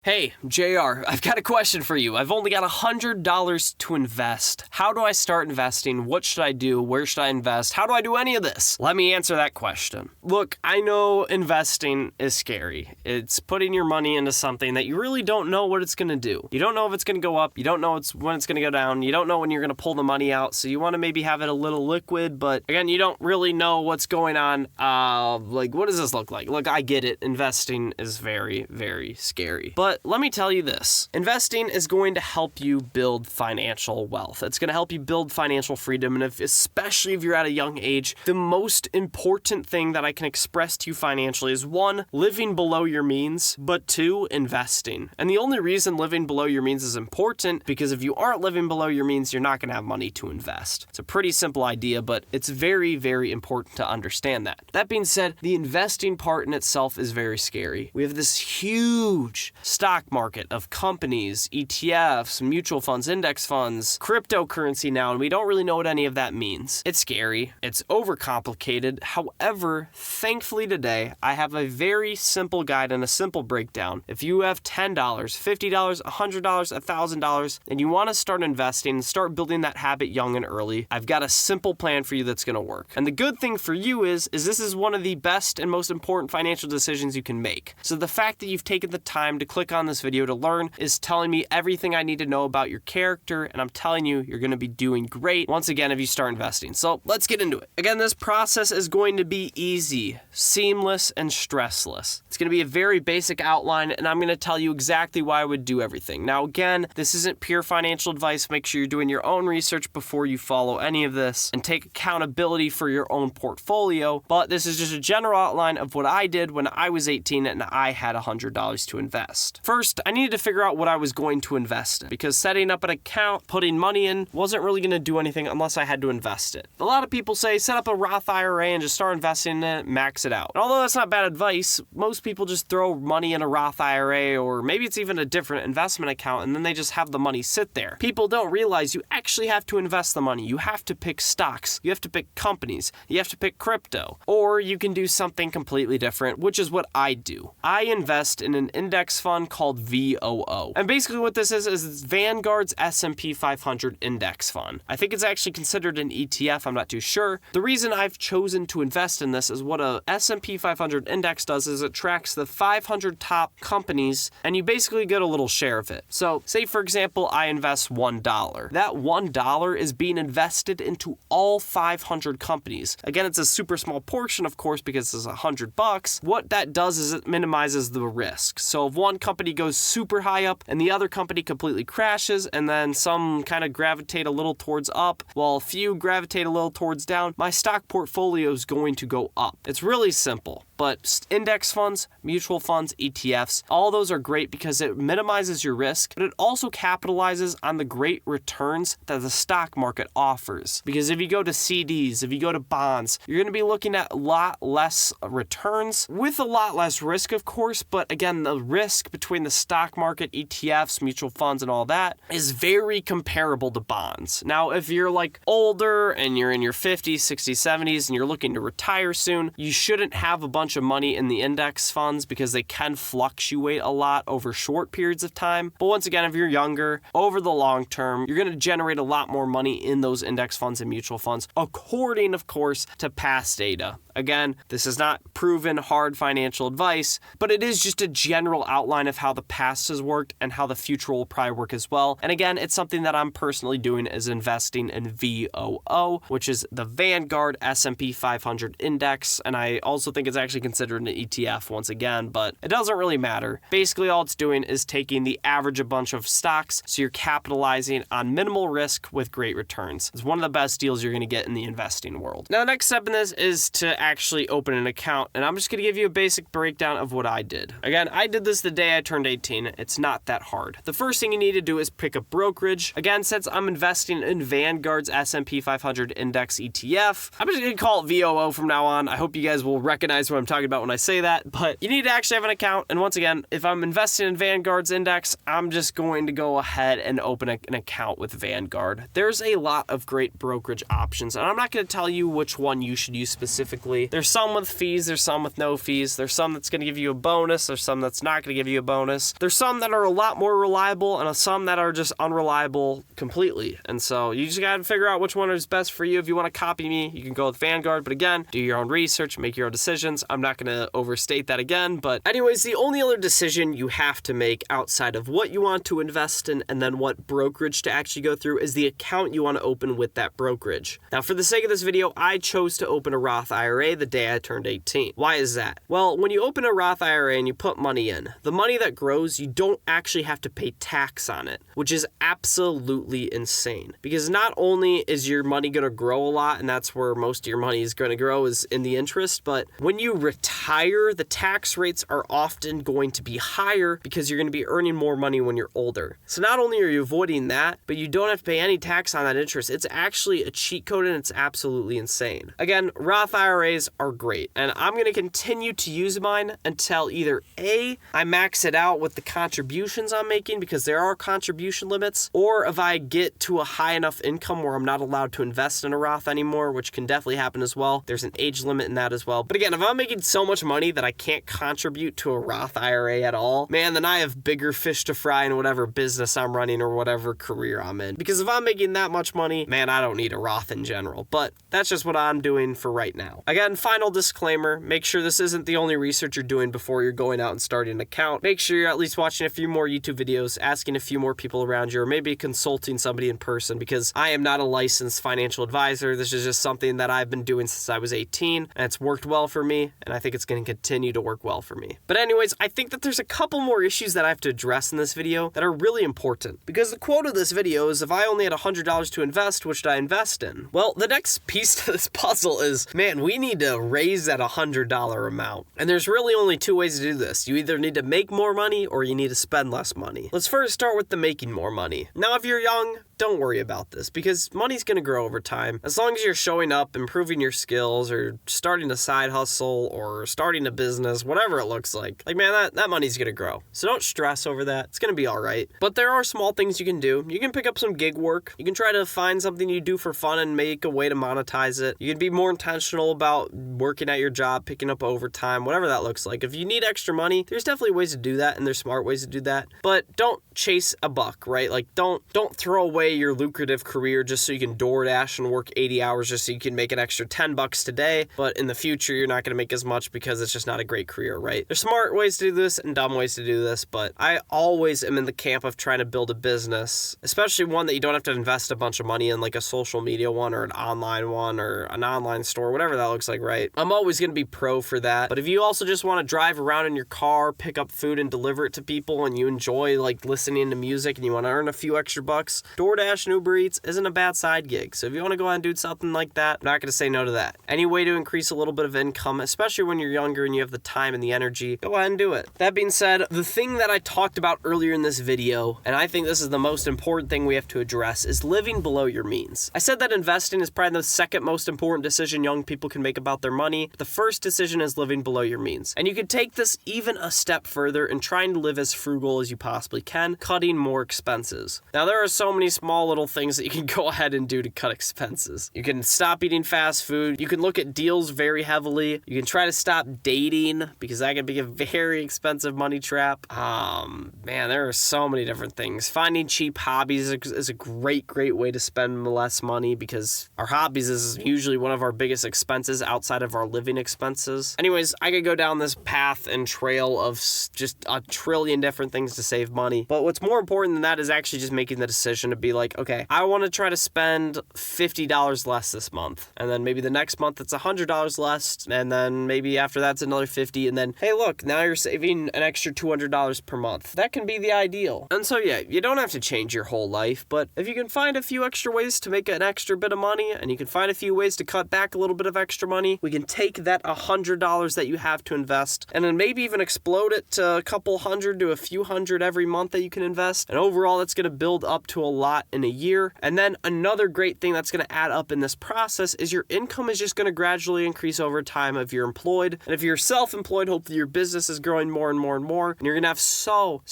Hey, JR, I've got a question for you. I've only got $100 to invest. How do I start investing? What should I do? Where should I invest? How do I do any of this? Let me answer that question. Look, I know investing is scary. It's putting your money into something that you really don't know what it's going to do. You don't know if it's going to go up. You don't know when it's going to go down. You don't know when you're going to pull the money out. So you want to maybe have it a little liquid, but again, you don't really know what's going on. What does this look like? Look, I get it. Investing is very, very scary. But let me tell you this. Investing is going to help you build financial wealth. It's going to help you build financial freedom. And especially if you're at a young age, the most important thing that I can express to you financially is 1, living below your means, but 2, investing. And the only reason living below your means is important because if you aren't living below your means, you're not going to have money to invest. It's a pretty simple idea, but it's very, very important to understand that. That being said, the investing part in itself is very scary. We have this huge stock market of companies, ETFs, mutual funds, index funds, cryptocurrency now, and we don't really know what any of that means. It's scary. It's overcomplicated. However, thankfully today, I have a very simple guide and a simple breakdown. If you have $10, $50, $100, $1,000, and you want to start investing and start building that habit young and early, I've got a simple plan for you that's going to work. And the good thing for you is this is one of the best and most important financial decisions you can make. So the fact that you've taken the time to click on this video to learn is telling me everything I need to know about your character, and I'm telling you, you're going to be doing great once again if you start investing. So let's get into it. Again, this process is going to be easy, seamless, and stressless. It's going to be a very basic outline, and I'm going to tell you exactly why I would do everything. Now, again, this isn't pure financial advice. Make sure you're doing your own research before you follow any of this, and take accountability for your own portfolio. But this is just a general outline of what I did when I was 18 and I had $100 to invest. First, I needed to figure out what I was going to invest in because setting up an account, putting money in, wasn't really going to do anything unless I had to invest it. A lot of people say set up a Roth IRA and just start investing in it, max it out. And although that's not bad advice, most people just throw money in a Roth IRA or maybe it's even a different investment account and then they just have the money sit there. People don't realize you actually have to invest the money. You have to pick stocks. You have to pick companies. You have to pick crypto. Or you can do something completely different, which is what I do. I invest in an index fund called VOO. And basically what this is it's Vanguard's S&P 500 index fund. I think it's actually considered an ETF, I'm not too sure. The reason I've chosen to invest in this is what a S&P 500 index does is it tracks the 500 top companies and you basically get a little share of it. So say for example, I invest $1. That $1 is being invested into all 500 companies. Again, it's a super small portion, of course, because it's $100. What that does is it minimizes the risk. So if one company goes super high up and the other company completely crashes and then some kind of gravitate a little towards up while a few gravitate a little towards down, my stock portfolio is going to go up. It's really simple. But index funds, mutual funds, ETFs, all those are great because it minimizes your risk, but it also capitalizes on the great returns that the stock market offers. Because if you go to CDs, if you go to bonds, you're going to be looking at a lot less returns with a lot less risk, of course. But again, the risk between the stock market, ETFs, mutual funds, and all that is very comparable to bonds. Now, if you're like older and you're in your 50s, 60s, 70s, and you're looking to retire soon, you shouldn't have a bunch of money in the index funds because they can fluctuate a lot over short periods of time. But once again, if you're younger, over the long term, you're going to generate a lot more money in those index funds and mutual funds, according, of course, to past data. Again, this is not proven hard financial advice, but it is just a general outline of how the past has worked and how the future will probably work as well. And again, it's something that I'm personally doing is investing in VOO, which is the Vanguard S&P 500 index. And I also think it's actually considered an ETF once again, but it doesn't really matter. Basically, all it's doing is taking the average a bunch of stocks, so you're capitalizing on minimal risk with great returns. It's one of the best deals you're going to get in the investing world. Now, the next step in this is to actually open an account, and I'm just going to give you a basic breakdown of what I did. Again, I did this the day I turned 18. It's not that hard. The first thing you need to do is pick a brokerage. Again, since I'm investing in Vanguard's S&P 500 index ETF, I'm just going to call it VOO from now on. I hope you guys will recognize what I'm talking about when I say that, but you need to actually have an account. And once again, if I'm investing in Vanguard's index, I'm just going to go ahead and open an account with Vanguard. There's a lot of great brokerage options, and I'm not going to tell you which one you should use specifically weekly. There's some with fees, there's some with no fees. There's some that's going to give you a bonus, there's some that's not going to give you a bonus. There's some that are a lot more reliable and some that are just unreliable completely. And so you just got to figure out which one is best for you. If you want to copy me, you can go with Vanguard. But again, do your own research, make your own decisions. I'm not going to overstate that again. But anyways, the only other decision you have to make outside of what you want to invest in and then what brokerage to actually go through is the account you want to open with that brokerage. Now, for the sake of this video, I chose to open a Roth IRA the day I turned 18. Why is that? Well, when you open a Roth IRA and you put money in, the money that grows, you don't actually have to pay tax on it, which is absolutely insane. Because not only is your money going to grow a lot, and that's where most of your money is going to grow is in the interest, but when you retire, the tax rates are often going to be higher because you're going to be earning more money when you're older. So not only are you avoiding that, but you don't have to pay any tax on that interest. It's actually a cheat code and it's absolutely insane. Again, Roth IRAs are great, and I'm going to continue to use mine until either A, I max it out with the contributions I'm making because there are contribution limits, or if I get to a high enough income where I'm not allowed to invest in a Roth anymore, which can definitely happen as well. There's an age limit in that as well. But again, if I'm making so much money that I can't contribute to a Roth IRA at all, man, then I have bigger fish to fry in whatever business I'm running or whatever career I'm in. Because if I'm making that much money, man, I don't need a Roth in general. But that's just what I'm doing for right now. Again, final disclaimer, make sure this isn't the only research you're doing before you're going out and starting an account. Make sure you're at least watching a few more YouTube videos, asking a few more people around you, or maybe consulting somebody in person, because I am not a licensed financial advisor. This is just something that I've been doing since I was 18, and it's worked well for me, and I think it's going to continue to work well for me. But anyways, I think that there's a couple more issues that I have to address in this video that are really important, because the quote of this video is, if I only had $100 to invest, what should I invest in? Well, the next piece to this puzzle is, man, we need to raise that $100 amount. And there's really only two ways to do this. You either need to make more money or you need to spend less money. Let's first start with the making more money. Now, if you're young, don't worry about this because money's going to grow over time. As long as you're showing up, improving your skills, or starting a side hustle, or starting a business, whatever it looks like, man, that money's going to grow. So don't stress over that. It's going to be all right. But there are small things you can do. You can pick up some gig work. You can try to find something you do for fun and make a way to monetize it. You can be more intentional about working at your job, picking up overtime, whatever that looks like. If you need extra money, there's definitely ways to do that, and there's smart ways to do that. But don't chase a buck, right? Like, don't throw away your lucrative career just so you can DoorDash and work 80 hours just so you can make an extra $10 today, but in the future you're not going to make as much because it's just not a great career, right? There's smart ways to do this and dumb ways to do this, but I always am in the camp of trying to build a business, especially one that you don't have to invest a bunch of money in, like a social media one or an online one or an online store, whatever that looks like, right? I'm always going to be pro for that. But if you also just want to drive around in your car, pick up food and deliver it to people, and you enjoy like listening to music and you want to earn a few extra bucks, DoorDash and Uber Eats isn't a bad side gig. So if you want to go out and do something like that, I'm not going to say no to that. Any way to increase a little bit of income, especially when you're younger and you have the time and the energy, go ahead and do it. That being said, the thing that I talked about earlier in this video, and I think this is the most important thing we have to address, is living below your means. I said that investing is probably the second most important decision young people can make about their money. The first decision is living below your means. And you can take this even a step further and trying to live as frugal as you possibly can, cutting more expenses. Now, there are so many small little things that you can go ahead and do to cut expenses. You can stop eating fast food. You can look at deals very heavily. You can try to stop dating because that can be a very expensive money trap. Man, there are so many different things. Finding cheap hobbies is a great way to spend less money because our hobbies is usually one of our biggest expenses outside of our living expenses. Anyways, I could go down this path and trail of just a trillion different things to save money. But what's more important than that is actually just making the decision to be like, okay, I want to try to spend $50 less this month. And then maybe the next month it's $100 less. And then maybe after that's another $50. And then, hey, look, now you're saving an extra $200 per month. That can be the ideal. And so, yeah, you don't have to change your whole life. But if you can find a few extra ways to make an extra bit of money, and you can find a few ways to cut back a little bit of extra money, we can take that $100 that you have to invest and then maybe even explode it to a couple hundred to a few hundred every month that you can invest. And overall, that's going to build up to a lot lot in a year. And then another great thing that's going to add up in this process is your income is just going to gradually increase over time if you're employed. And if you're self-employed, hopefully your business is growing more and more and more, and you're going to have so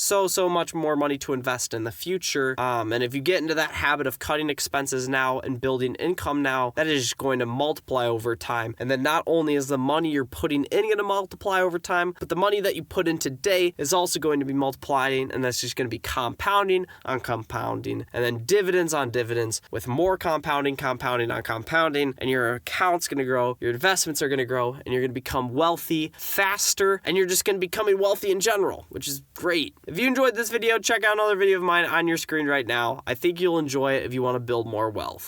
much more money to invest in the future. And if you get into that habit of cutting expenses now and building income now, that is just going to multiply over time. And then not only is the money you're putting in going to multiply over time, but the money that you put in today is also going to be multiplying, and that's just going to be compounding on compounding, and then dividends on dividends with more compounding on compounding, and your account's going to grow, your investments are going to grow, and you're going to become wealthy faster, and you're just going to be becoming wealthy in general, which is great. If you enjoyed this video, check out another video of mine on your screen right now. I think you'll enjoy it if you want to build more wealth.